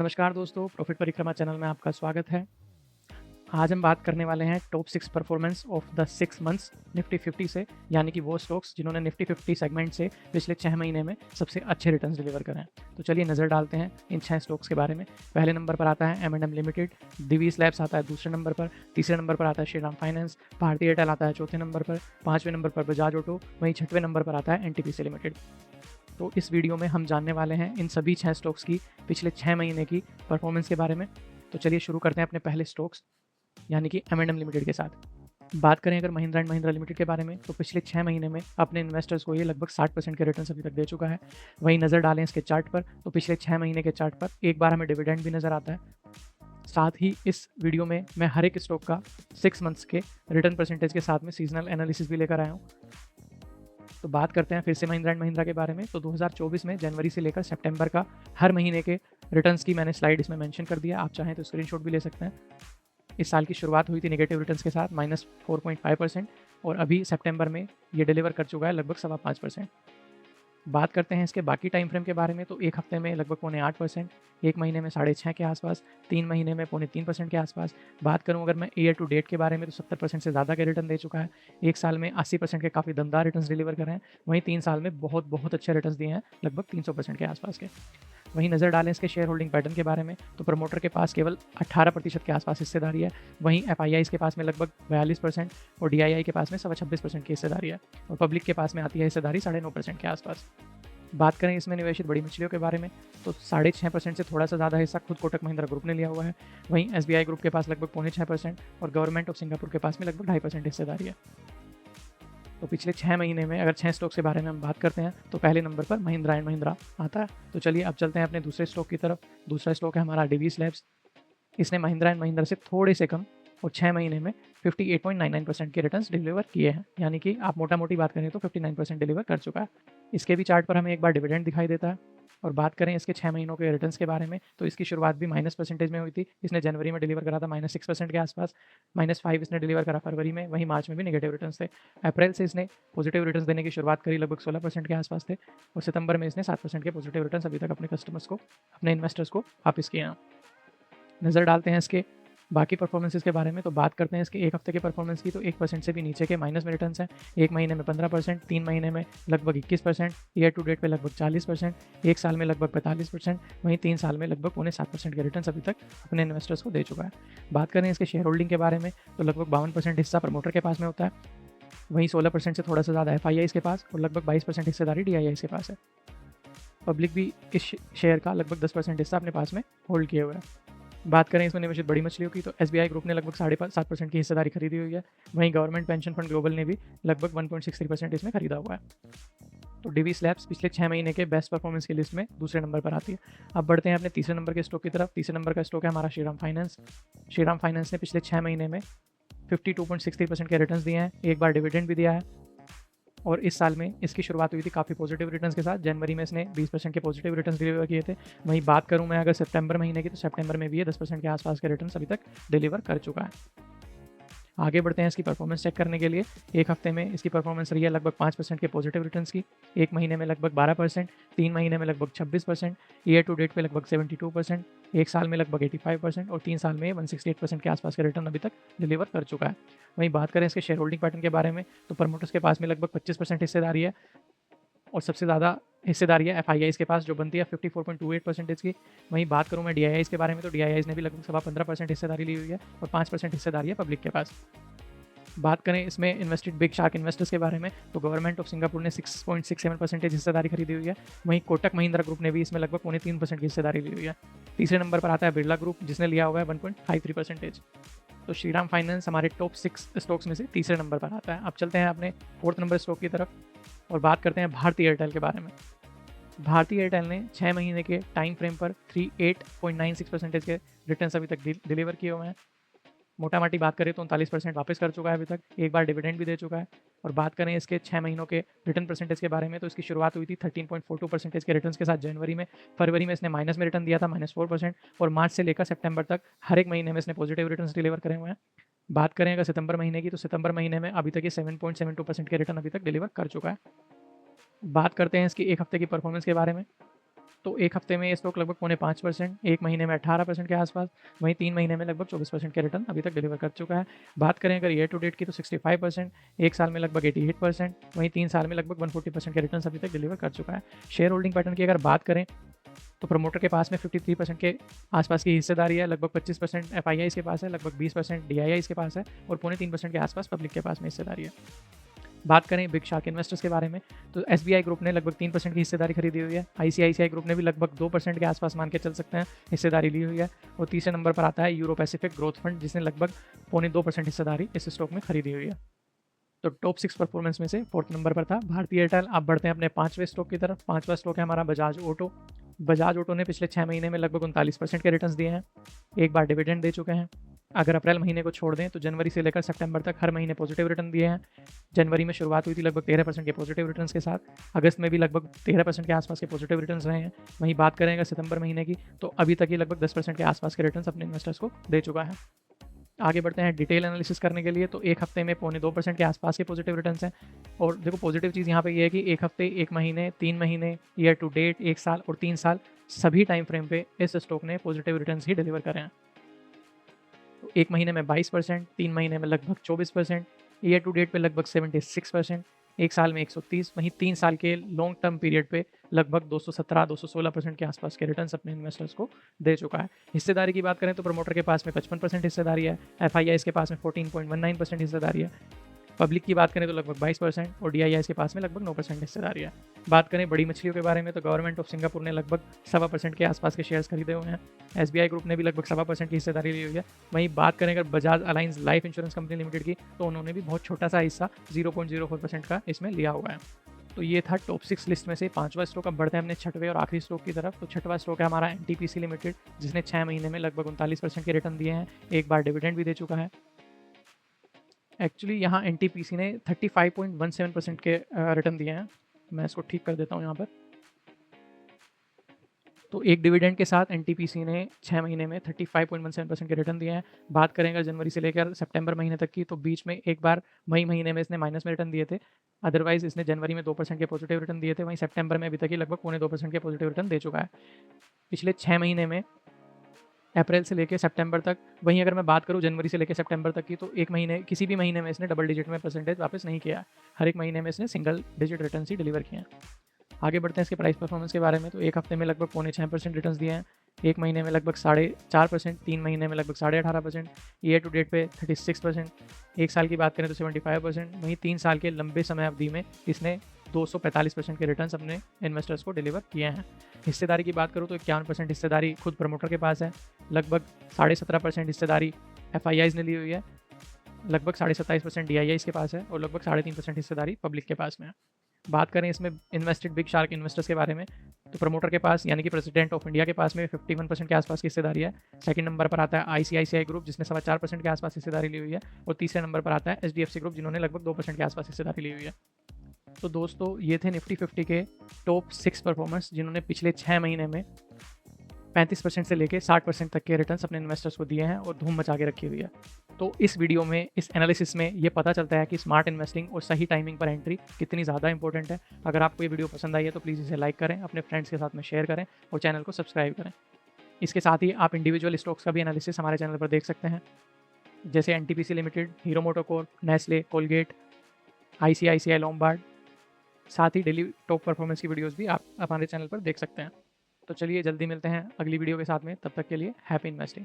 नमस्कार दोस्तों, प्रॉफिट परिक्रमा चैनल में आपका स्वागत है। आज हम बात करने वाले हैं top 6 performance of the 6 months Nifty 50 से, यानी कि वो स्टॉक्स जिन्होंने निफ्टी 50 सेगमेंट से पिछले 6 महीने में सबसे अच्छे रिटर्न्स डिलीवर करें। तो चलिए नज़र डालते हैं इन 6 स्टॉक्स के बारे में। पहले नंबर पर आता है M&M लिमिटेड, दिवीज लैब्स आता है दूसरे नंबर पर, तीसरे नंबर पर आता है श्रीराम फाइनेंस, भारती एयरटेल आता है चौथे नंबर पर, पाँचवें नंबर पर बजाज ऑटो, वहीं छठवें नंबर पर आता है NTPC लिमिटेड। तो इस वीडियो में हम जानने वाले हैं इन सभी 6 स्टॉक्स की पिछले 6 महीने की परफॉर्मेंस के बारे में। तो चलिए शुरू करते हैं अपने पहले स्टॉक्स यानी कि M&M लिमिटेड के साथ। बात करें अगर महिंद्रा एंड महिंद्रा लिमिटेड के बारे में, तो पिछले 6 महीने में अपने इन्वेस्टर्स को ये लगभग 60% के रिटर्न अभी तक दे चुका है। वहीं नज़र डालें इसके चार्ट पर, तो पिछले 6 महीने के चार्ट पर एक बार हमें डिविडेंड भी नज़र आता है। साथ ही इस वीडियो में मैं हर एक स्टॉक का 6 मंथ्स के रिटर्न परसेंटेज के साथ में सीजनल एनालिसिस भी लेकर आया हूँ। तो बात करते हैं फिर से महिंद्रा एंड महिंद्रा के बारे में। तो 2024 में जनवरी से लेकर सितंबर का हर महीने के रिटर्न्स की मैंने स्लाइड इसमें मेंशन कर दिया, आप चाहें तो स्क्रीनशॉट भी ले सकते हैं। इस साल की शुरुआत हुई थी नेगेटिव रिटर्न्स के साथ -4.5%, और अभी सितंबर में ये डिलीवर कर चुका है लगभग 5.25%। बात करते हैं इसके बाकी टाइम फ्रेम के बारे में, तो एक हफ्ते में लगभग 0.8%, एक महीने में 6.5% के आसपास, 3 महीने में 0.3% के आसपास। बात करूं अगर मैं ईयर टू डेट के बारे में, तो 70% से ज़्यादा के रिटर्न दे चुका है। एक साल में 80% के काफ़ी दमदार रिटर्न डिलीवर कर रहे हैं। वहीं 3 साल में बहुत अच्छे रिटर्न दिए हैं, लगभग 300% के आसपास के। वहीं नज़र डालें इसके शेयर होल्डिंग पैटर्न के बारे में, तो प्रमोटर के पास केवल 18% के आसपास हिस्सेदारी है। वहीं FIIs के पास में लगभग 42% और DII के पास में 26.25% की हिस्सेदारी है, और पब्लिक के पास में आती है हिस्सेदारी 9.5% के आसपास। बात करें इसमें निवेशित बड़ी मछलियों के बारे में, तो 6.5% से थोड़ा सा ज़्यादा हिस्सा खुद कोटक महिंद्रा ग्रुप ने लिया हुआ है। वहीं SBI ग्रुप के पास लगभग 0.6% और गवर्नमेंट ऑफ सिंगापुर के पास में लगभग 2.5% हिस्सेदारी है। तो पिछले 6 महीने में अगर 6 स्टॉक्स के बारे में हम बात करते हैं, तो पहले नंबर पर महिंद्रा एंड महिंद्रा आता है। तो चलिए अब चलते हैं अपने दूसरे स्टॉक की तरफ। दूसरा स्टॉक है हमारा दिवीज लैब्स। इसने महिंद्रा एंड महिंद्रा से थोड़े से कम और 6 महीने में 58.99% के रिटर्न्स डिलीवर किए हैं, यानी कि आप मोटा मोटी बात करें तो 59% डिलीवर कर चुका है। इसके भी चार्ट पर हमें एक बार डिविडेंड दिखाई देता है। और बात करें इसके 6 महीनों के रिटर्न्स के बारे में, तो इसकी शुरुआत भी -% में हुई थी। इसने जनवरी में डिलीवर करा था -6% के आसपास, -5 इसने डिलीवर करा फरवरी में, वहीं मार्च में भी नेगेटिव रिटर्न्स थे। अप्रैल से इसने पॉजिटिव रिटर्न्स देने की शुरुआत करी, लगभग 16% के आसपास थे, और सितंबर में इसने 7% के पॉजिटिव रिटर्न्स अभी तक अपने कस्टमर्स को, अपने इन्वेस्टर्स को वापस किए हैं। नज़र डालते हैं इसके बाकी परफॉर्मेंसेस के बारे में, तो बात करते हैं इसके एक हफ्ते के परफॉर्मेंस की, तो 1% से भी नीचे के माइनस में रिटर्न्स हैं। एक महीने में 15%, 3 महीने में लगभग 21%, ईयर टू डेट पे लगभग 40%, एक साल में लगभग 45%, वहीं 3 साल में लगभग 7.5% के रिटर्न्स अभी तक अपने इन्वेस्टर्स को दे चुका है। बात करें इसके शेयर होल्डिंग के बारे में, तो लगभग 52% हिस्सा प्रमोटर के पास में होता है, वहीं 16% से थोड़ा सा ज़्यादा FIIs के पास, और लगभग 22% हिस्सेदारी DIIs के पास है। पब्लिक भी इस शेयर का लगभग 10% हिस्सा अपने पास में होल्ड किए हुए है। बात करें इसमें निवेशित बड़ी मछलियों की, तो SBI ग्रुप ने लगभग 7.5% की हिस्सेदारी खरीदी हुई है। वहीं गवर्नमेंट पेंशन फंड ग्लोबल ने भी लगभग 1.63% इसमें खरीदा हुआ है। तो दिवीज लैब्स पिछले 6 महीने के बेस्ट परफॉर्मेंस की लिस्ट में दूसरे नंबर पर आती है। अब बढ़ते हैं अपने तीसरे नंबर के स्टॉक की तरफ। तीसरे नंबर का स्टॉक है हमारा श्रीराम फाइनेंस। श्रीराम फाइनेंस ने पिछले 6 महीने में 52.63% के रिटर्न्स दिए हैं, एक बार डिविडेंड भी दिया है, और इस साल में इसकी शुरुआत हुई थी काफ़ी पॉजिटिव रिटर्न्स के साथ। जनवरी में इसने 20% के पॉजिटिव रिटर्न्स डिलीवर किए थे। वहीं बात करूं मैं अगर सितंबर महीने की, तो सितंबर में भी ये 10% के आसपास के रिटर्न्स अभी तक डिलीवर कर चुका है। आगे बढ़ते हैं इसकी परफॉर्मेंस चेक करने के लिए। एक हफ्ते में इसकी परफॉर्मेंस रही है लगभग 5% के पॉजिटिव रिटर्न्स की, एक महीने में लगभग 12%, 3 महीने में लगभग 26%, ईयर टू डेट पे लगभग 72%, एक साल में लगभग 85%, और 3 साल में 168% के आसपास के रिटर्न अभी तक डिलीवर कर चुका है। वहीं बात करें इसके शेयर होल्डिंग पैटर्न के बारे में, तो प्रमोटर्स के पास में लगभग 25% हिस्सेदारी है, और सबसे ज़्यादा हिस्सेदारी है FIIs के पास, जो बनती है 54.28% की। वहीं बात करूं मैं DIIs के बारे में, तो DIIs ने भी लगभग 15% हिस्सेदारी ली हुई है, और 5% हिस्सेदारी है पब्लिक के पास। बात करें इसमें इन्वेस्टेड बिग शार्क इन्वेस्टर्स के बारे में, तो गवर्नमेंट ऑफ सिंगापुर ने 6.67% हिस्सेदारी खरीदी हुई है। वहीं कोटक महिंद्रा ग्रुप ने भी इसमें लगभग 3.25% की हिस्सेदारी ली हुई है। तीसरे नंबर पर आता है बिरला ग्रुप, जिसने लिया हुआ है 1.53%। तो श्रीराम फाइनेंस हमारे टॉप 6 स्टॉक्स में से तीसरे नंबर पर आता है। अब चलते हैं अपने 4th नंबर स्टॉक की तरफ और बात करते हैं भारती एयरटेल के बारे में। भारती एयरटेल ने 6 महीने के टाइम फ्रेम पर 38.96% के रिटर्न्स अभी तक डिलीवर किए हुए हैं। मोटा मोटी बात करें तो 39% वापस कर चुका है अभी तक, एक बार डिविडेंड भी दे चुका है। और बात करें इसके 6 महीनों के रिटर्न परसेंटेज के बारे में, तो इसकी शुरुआत हुई थी 13.42% के रिटर्न्स के साथ जनवरी में। फरवरी में इसने माइनस में रिटर्न दिया था -4%, और मार्च से लेकर सितंबर तक हर एक महीने में इसने पॉजिटिव रिटर्न्स डिलीवर करे हुए हैं। बात करें अगर सितंबर महीने की, तो सितंबर महीने में अभी तक ये 7.72% के रिटर्न अभी तक डिलीवर कर चुका है। बात करते हैं इसकी एक हफ्ते की परफॉर्मेंस के बारे में, तो एक हफ्ते में ये स्टॉक लगभग 4.5%, एक महीने में 18% के आसपास, वहीं 3 महीने में लगभग 24% के रिटर्न अभी तक डिलीवर कर चुका है। बात करें अगर ईयर टू डेट की तो 65%, एक साल में लगभग 88%, वहीं 3 साल में लगभग 140% के रिटर्न अभी तक डिलीवर कर चुका है। शेयर होल्डिंग पैटर्न की अगर बात करें तो प्रमोटर के पास में 53% के आसपास की हिस्सेदारी है, लगभग 25% एफआईआईज़ के पास है, लगभग 20% डीआईआईज़ के पास है और 3.25% के आसपास पब्लिक के पास में हिस्सेदारी है। बात करें बिग शार्क इन्वेस्टर्स के बारे में तो एसबीआई ग्रुप ने लगभग 3% की हिस्सेदारी खरीदी हुई है। आईसीआईसीआई ग्रुप ने भी लगभग 2% के आसपास मान के चल सकते हैं हिस्सेदारी ली हुई है। और तीसरे नंबर पर आता है यूरो पैसिफिक ग्रोथ फंड, जिसने लगभग 2.25% हिस्सेदारी इस स्टॉक में खरीदी हुई है। तो टॉप 6 परफॉर्मेंस में से 4th नंबर पर था भारतीय एयरटेल। आप बढ़ते हैं अपने 5वें स्टॉक की तरफ। 5वां स्टॉक है हमारा बजाज ऑटो। बजाज ऑटो ने पिछले 6 महीने में लगभग 39% के रिटर्न्स दिए हैं, एक बार डिविडेंड दे चुके हैं। अगर अप्रैल महीने को छोड़ दें तो जनवरी से लेकर सितंबर तक हर महीने पॉजिटिव रिटर्न दिए हैं। जनवरी में शुरुआत हुई थी लगभग 13% के पॉजिटिव रिटर्न्स के साथ, अगस्त में भी लगभग 13% के आसपास के पॉजिटिव रिटर्न्स रहे हैं। वहीं बात करें अगर सितंबर महीने की तो अभी तक ये लगभग 10% के आसपास के रिटर्न्स अपने इन्वेस्टर्स को दे चुका है। आगे बढ़ते हैं डिटेल एनालिसिस करने के लिए। तो एक हफ्ते में 2.25% के आसपास के पॉजिटिव रिटर्न्स हैं। और देखो पॉजिटिव चीज़ यहाँ पे ये है कि एक हफ्ते, एक महीने, 3 महीने, ईयर टू डेट, 1 साल और 3 साल सभी टाइम फ्रेम पे इस स्टॉक ने पॉजिटिव रिटर्न्स ही डिलीवर करे हैं। तो एक महीने में 22%, 3 महीने में लगभग 24%, ईयर टू डेट पे लगभग 76%, एक साल में 130, वहीं 3 साल के लॉन्ग टर्म पीरियड पे लगभग 217-216% के आसपास के रिटर्न्स अपने इन्वेस्टर्स को दे चुका है। हिस्सेदारी की बात करें तो प्रमोटर के पास में 55% हिस्सेदारी है, एफआईआईज़ के पास में 14.19% हिस्सेदारी है, पब्लिक की बात करें तो लगभग 22% और डीआईआईज़ के पास में लगभग 9% हिस्सेदारी है। बात करें बड़ी मछलियों के बारे में तो गवर्नमेंट ऑफ सिंगापुर ने लगभग 1.25% के आसपास के शेयर्स खरीदे हुए हैं। एसबीआई ग्रुप ने भी लगभग 1.25% की हिस्सेदारी ली हुई है। वहीं बात करें अगर Bajaj alliance life insurance company limited की तो उन्होंने भी बहुत छोटा सा हिस्सा 0.04% का इसमें लिया हुआ है। तो ये था टॉप 6 लिस्ट में से 5वां स्टॉक। अब बढ़ते हैं अपने 6वें और आखिरी स्टॉक की तरफ। तो 6वां स्टॉक है हमारा एनटीपीसी लिमिटेड, जिसने 6 महीने में लगभग 39% के रिटर्न दिए हैं, एक बार डिविडेंड भी दे चुका है। एक्चुअली यहाँ एनटीपीसी ने 35.17% के रिटर्न दिए हैं। मैं इसको ठीक कर देता हूँ यहाँ पर। तो एक डिविडेंड के साथ एनटीपीसी ने 6 महीने में 35.17% के रिटर्न दिए हैं। बात करें अगर जनवरी से लेकर सितंबर महीने तक की तो बीच में एक बार मई महीने में इसने माइनस में रिटर्न दिए थे, अदरवाइज इसने जनवरी में 2% के पॉजिटिव रिटर्न दिए थे। वहीं सितंबर में अभी तक ही लगभग 2.25% के पॉजिटिव रिटर्न दे चुका है पिछले 6 महीने में, अप्रैल से लेकर सितंबर तक। वहीं अगर मैं बात करूँ जनवरी से लेकर सितंबर तक की तो एक महीने, किसी भी महीने में इसने डबल डिजिट में परसेंटेज वापस नहीं किया, हर एक महीने में इसने सिंगल डिजिट रिटर्न ही डिलीवर किए हैं। आगे बढ़ते हैं इसके प्राइस परफॉर्मेंस के बारे में। तो एक हफ्ते में लगभग 6.25% रिटर्न दिए हैं, एक महीने में लगभग 4.5%, 3 महीने में लगभग 18.5%, ईयर टू डेट पे 36%, एक साल की बात करें तो 75%, वहीं 3 साल के लंबे समय अवधि में इसने 245% के रिटर्न्स अपने इन्वेस्टर्स को डिलीवर किए हैं। हिस्सेदारी की बात करूँ तो 51% हिस्सेदारी खुद प्रमोटर के पास है, लगभग 17.5% हिस्सेदारी एफआईआईज़ ने ली हुई है, लगभग 27.5% डीआईआईज़ के पास है और लगभग 3.5% हिस्सेदारी पब्लिक के पास में है। बात करें इसमें इन्वेस्टेड बिग शार्क इन्वेस्टर्स के बारे में तो प्रमोटर के पास यानी कि प्रेसिडेंट ऑफ इंडिया के पास में 51% के आसपास की हिस्सेदारी है। सेकंड नंबर पर आता है आईसीआईसीआई ग्रुप, जिसने 4.25% के आसपास हिस्सेदारी ली हुई है। और तीसरे नंबर पर आता है एचडीएफसी ग्रुप, जिन्होंने लगभग 2% के आसपास हिस्सेदारी ली हुई है। तो दोस्तों ये थे निफ्टी 50 के टॉप 6 परफॉर्मर्स, जिन्होंने पिछले 6 महीने में 35% से लेकर 60% तक के रिटर्न्स अपने इन्वेस्टर्स को दिए हैं और धूम मचा के रखी हुई है। तो इस वीडियो में, इस एनालिसिस में ये पता चलता है कि स्मार्ट इन्वेस्टिंग और सही टाइमिंग पर एंट्री कितनी ज़्यादा इंपॉर्टेंट है। अगर आपको ये वीडियो पसंद आई है तो प्लीज़ इसे लाइक करें, अपने फ्रेंड्स के साथ में शेयर करें और चैनल को सब्सक्राइब करें। इसके साथ ही आप इंडिविजुअल स्टॉक्स का भी एनालिसिस हमारे चैनल पर देख सकते हैं, जैसे NTPC limited, hero MotoCorp, Nestle, Colgate, ICICI Lombard. साथ ही डेली टॉप परफॉर्मेंस की वीडियोज़ भी आप हमारे चैनल पर देख सकते हैं। तो चलिए जल्दी मिलते हैं अगली वीडियो के साथ में, तब तक के लिए हैप्पी इन्वेस्टिंग।